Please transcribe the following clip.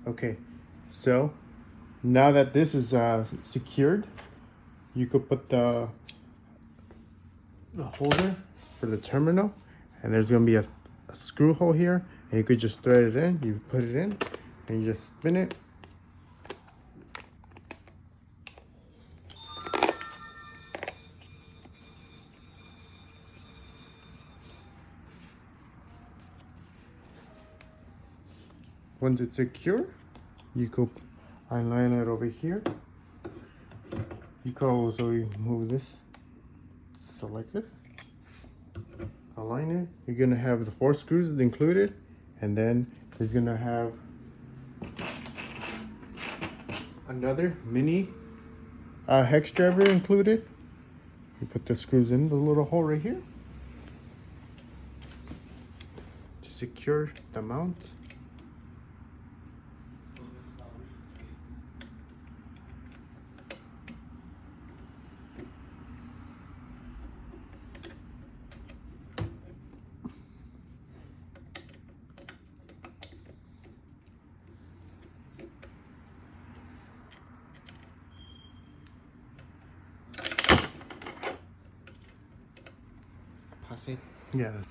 Okay, so now that this is secured, you could put the holder for the terminal, and there's gonna be a screw hole here, and you could just thread it in. You put it in, and you just spin it. Once it's secure, you could align it over here. You could also move this, so like this. Align it. You're gonna have the 4 screws included, and then there's gonna have another mini hex driver included. You put the screws in the little hole right here to secure the mount. Pass it. Yeah, that's it.